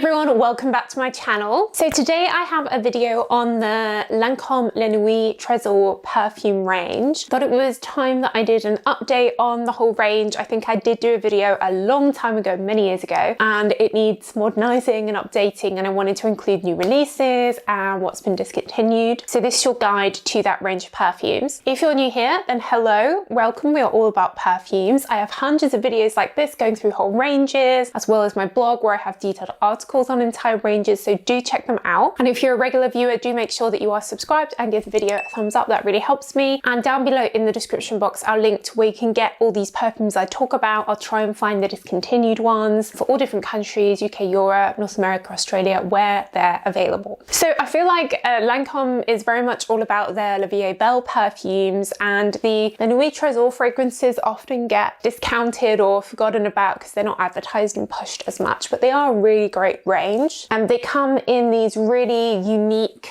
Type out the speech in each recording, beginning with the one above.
everyone, welcome back to my channel. So today I have a video on the Lancôme La Nuit Trésor perfume range. Thought it was time that I did an update on the whole range. I think I did do a video a long time ago, many years ago, and it needs modernizing and updating, and I wanted to include new releases and what's been discontinued. So this is your guide to that range of perfumes. If you're new here, then hello, welcome. We are all about perfumes. I have hundreds of videos like this going through whole ranges, as well as my blog where I have detailed articles on entire ranges, so do check them out. And if you're a regular viewer, do make sure that you are subscribed and give the video a thumbs up. That really helps me. And down below in the description box, I'll link to where you can get all these perfumes I talk about. I'll try and find the discontinued ones for all different countries, UK, Europe, North America, Australia, where they're available. So I feel like Lancôme is very much all about their La Vie est Belle perfumes, and the Nuit Trésor fragrances often get discounted or forgotten about because they're not advertised and pushed as much, but they are a really great range, and they come in these really unique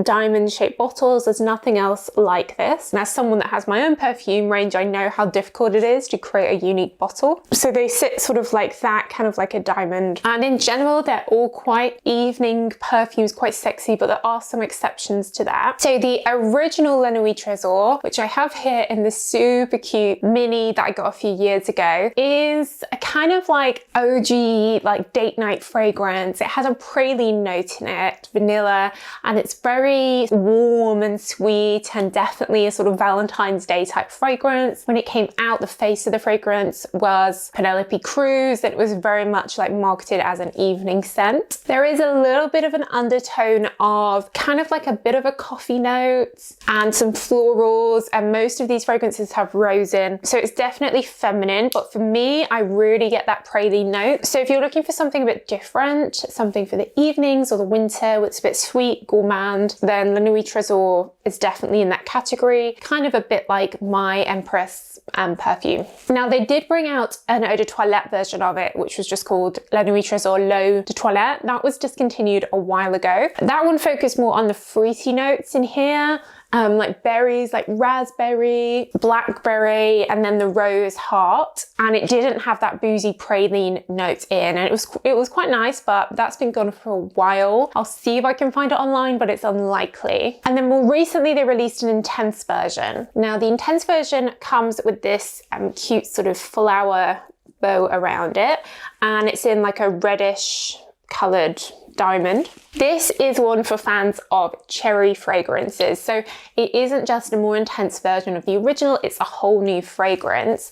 diamond shaped bottles. There's nothing else like this, and as someone that has my own perfume range, I know how difficult it is to create a unique bottle. So they sit sort of like that, kind of like a diamond, and in general they're all quite evening perfumes, quite sexy, but there are some exceptions to that. So the original La Nuit Trésor, which I have here in this super cute mini that I got a few years ago, is a kind of like OG like date night fragrance. It has a praline note in it, vanilla, and it's very warm and sweet, and definitely a sort of Valentine's Day type fragrance. When it came out, the face of the fragrance was Penelope Cruz, and it was very much like marketed as an evening scent. There is a little bit of an undertone of kind of like a bit of a coffee note and some florals, and most of these fragrances have rose in, so it's definitely feminine, but for me, I really get that praline note. So if you're looking for something a bit different, something for the evenings or the winter, it's a bit sweet, gourmand, then La Nuit Trésor is definitely in that category, kind of a bit like my Empress perfume. Now they did bring out an eau de toilette version of it, which was just called La Nuit Trésor L'Eau de Toilette. That was discontinued a while ago. That one focused more on the fruity notes in here, like berries, like raspberry, blackberry, and then the rose heart, and it didn't have that boozy praline note in, and it was quite nice, but that's been gone for a while. I'll see if I can find it online, but it's unlikely. And then more recently they released an intense version. Now the intense version comes with this cute sort of flower bow around it, and it's in like a reddish coloured diamond. This is one for fans of cherry fragrances. So it isn't just a more intense version of the original, it's a whole new fragrance.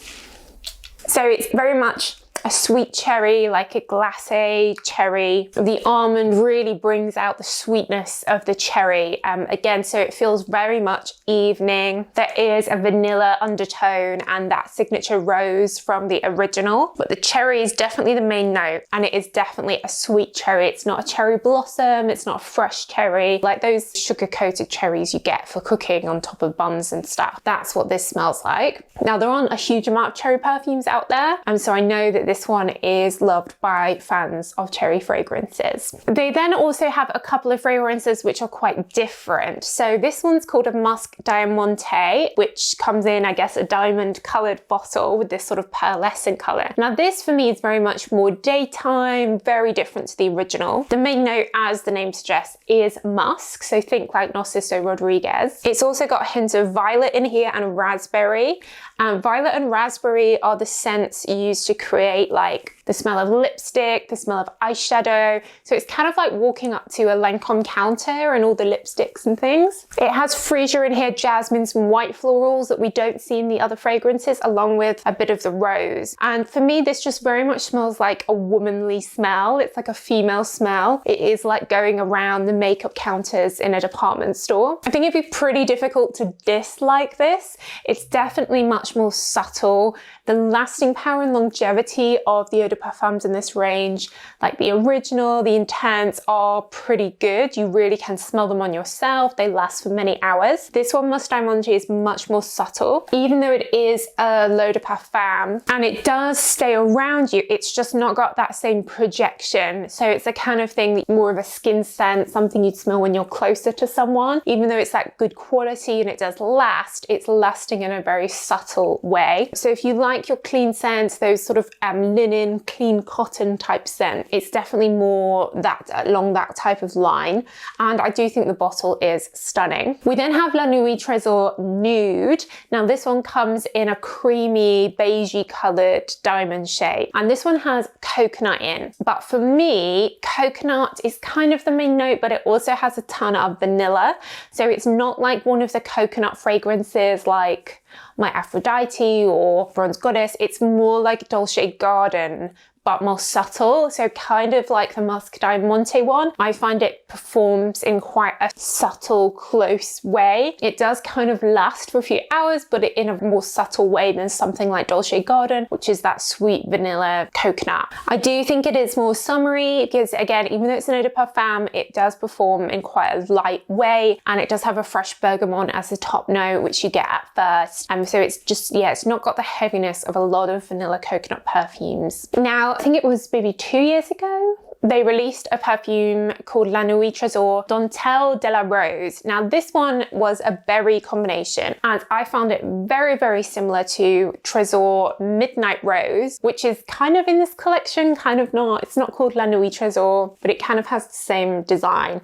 So it's very much a sweet cherry, like a glacé cherry. The almond really brings out the sweetness of the cherry again, so it feels very much evening. There is a vanilla undertone and that signature rose from the original, but the cherry is definitely the main note, and it is definitely a sweet cherry. It's not a cherry blossom, it's not a fresh cherry, like those sugar-coated cherries you get for cooking on top of buns and stuff. That's what this smells like. Now there aren't a huge amount of cherry perfumes out there, and so I know that this one is loved by fans of cherry fragrances. They then also have a couple of fragrances which are quite different. So this one's called a Musk Diamante, which comes in, I guess, a diamond coloured bottle with this sort of pearlescent colour. Now this for me is very much more daytime, very different to the original. The main note, as the name suggests, is musk, so think like Narciso Rodriguez. It's also got hints of violet in here and raspberry. Violet and raspberry are the scents used to create like the smell of lipstick, the smell of eyeshadow. So it's kind of like walking up to a Lancôme counter and all the lipsticks and things. It has freesia in here, jasmine, some white florals that we don't see in the other fragrances, along with a bit of the rose. And for me, this just very much smells like a womanly smell. It's like a female smell. It is like going around the makeup counters in a department store. I think it'd be pretty difficult to dislike this. It's definitely much more subtle. The lasting power and longevity of the eau de parfums in this range, like the original, the intense, are pretty good. You really can smell them on yourself. They last for many hours. This one, Musk Diamante, is much more subtle. Even though it is a l'eau de parfum and it does stay around you, it's just not got that same projection. So it's a kind of thing that more of a skin scent, something you'd smell when you're closer to someone. Even though it's that good quality and it does last, it's lasting in a very subtle way. So if you like your clean scents, those sort of linen, clean cotton type scent. It's definitely more that along that type of line, and I do think the bottle is stunning. We then have La Nuit Trésor Nude. Now this one comes in a creamy beigey coloured diamond shade, and this one has coconut in, but for me coconut is kind of the main note, but it also has a ton of vanilla, so it's not like one of the coconut fragrances like my Aphrodite or Bronze Goddess. It's more like Dolce Garden, but more subtle, so kind of like the Musk Diamante one. I find it performs in quite a subtle, close way. It does kind of last for a few hours, but in a more subtle way than something like Dolce Garden, which is that sweet vanilla coconut. I do think it is more summery because, again, even though it's an eau de parfum, it does perform in quite a light way, and it does have a fresh bergamot as the top note, which you get at first. So it's just, yeah, it's not got the heaviness of a lot of vanilla coconut perfumes. Now, I think it was maybe 2 years ago, they released a perfume called La Nuit Trésor Dentelle de la Rose. Now this one was a berry combination, and I found it very, very similar to Trésor Midnight Rose, which is kind of in this collection, kind of not. It's not called La Nuit Trésor, but it kind of has the same design.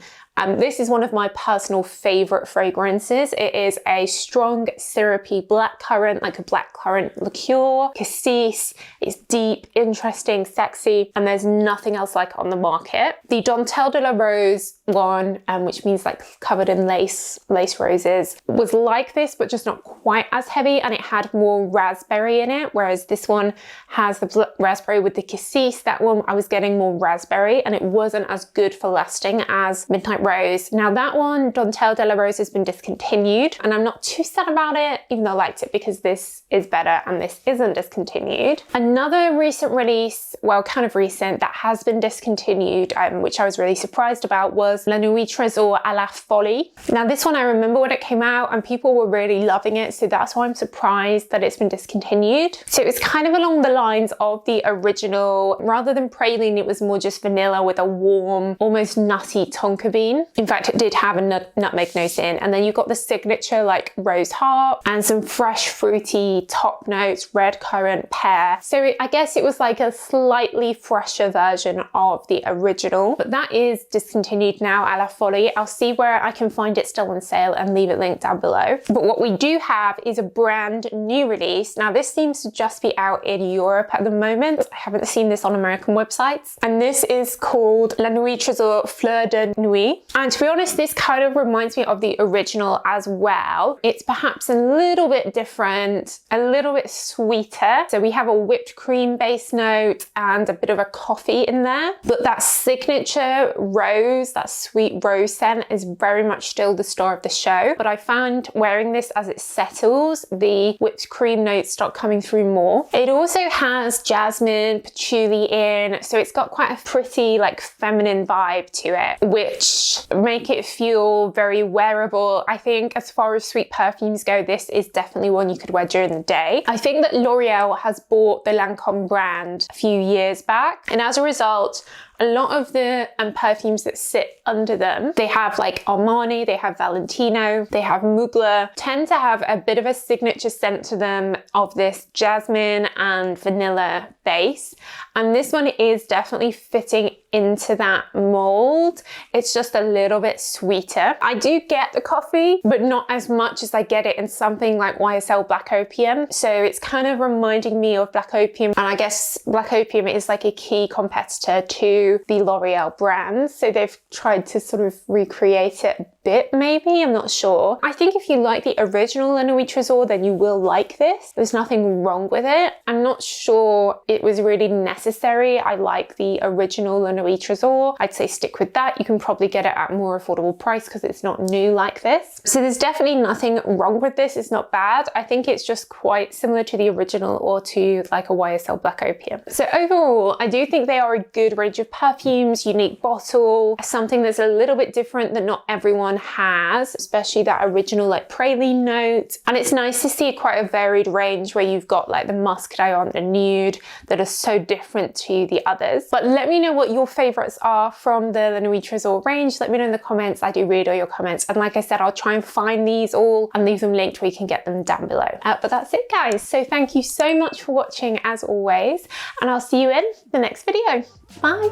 This is one of my personal favorite fragrances. It is a strong, syrupy blackcurrant, like a blackcurrant liqueur, cassis. It's deep, interesting, sexy, and there's nothing else like it on the market. The Dentelle de la Rose one, which means like covered in lace roses, was like this, but just not quite as heavy, and it had more raspberry in it, whereas this one has the raspberry with the cassis. That one, I was getting more raspberry, and it wasn't as good for lasting as Midnight Rose. Now that one, Dentelle de la Rose, has been discontinued, and I'm not too sad about it, even though I liked it, because this is better and this isn't discontinued. Another recent release, well, kind of recent, that has been discontinued, which I was really surprised about, was La Nuit Trésor à la Folie. Now this one, I remember when it came out and people were really loving it, so that's why I'm surprised that it's been discontinued. So it's kind of along the lines of the original. Rather than praline, it was more just vanilla with a warm, almost nutty tonka bean. In fact, it did have a nutmeg note in, and then you got the signature like rose heart and some fresh fruity top notes, red currant, pear. So I guess it was like a slightly fresher version of the original, but that is discontinued now, à la Folie. I'll see where I can find it still on sale and leave it linked down below. But what we do have is a brand new release. Now this seems to just be out in Europe at the moment. I haven't seen this on American websites. And this is called La Nuit Trésor Fleur de Nuit. And to be honest, this kind of reminds me of the original as well. It's perhaps a little bit different, a little bit sweeter. So we have a whipped cream base note and a bit of a coffee in there. But that signature rose, that sweet rose scent, is very much still the star of the show. But I found wearing this as it settles, the whipped cream notes start coming through more. It also has jasmine, patchouli in, so it's got quite a pretty like feminine vibe to it, which make it feel very wearable. I think as far as sweet perfumes go, this is definitely one you could wear during the day. I think that L'Oreal has bought the Lancôme brand a few years back, and as a result, a lot of the perfumes that sit under them, they have like Armani, they have Valentino, they have Mugler, tend to have a bit of a signature scent to them of this jasmine and vanilla base. And this one is definitely fitting into that mold. It's just a little bit sweeter. I do get the coffee, but not as much as I get it in something like YSL Black Opium. So it's kind of reminding me of Black Opium. And I guess Black Opium is like a key competitor to the L'Oreal brand. So they've tried to sort of recreate it a bit, maybe, I'm not sure. I think if you like the original La Nuit Trésor, then you will like this. There's nothing wrong with it. I'm not sure it was really necessary. I like the original La Nuit Trésor. I'd say stick with that. You can probably get it at a more affordable price because it's not new like this. So there's definitely nothing wrong with this. It's not bad. I think it's just quite similar to the original or to like a YSL Black Opium. So overall, I do think they are a good range of perfumes, unique bottle, something that's a little bit different that not everyone one has, especially that original like praline note. And it's nice to see quite a varied range where you've got like the musk, diamante, and nude that are so different to the others. But let me know what your favorites are from the NUIT Trésor range. Let me know in the comments. I do read all your comments. And like I said, I'll try and find these all and leave them linked where you can get them down below. But that's it, guys. So thank you so much for watching as always, and I'll see you in the next video. Bye.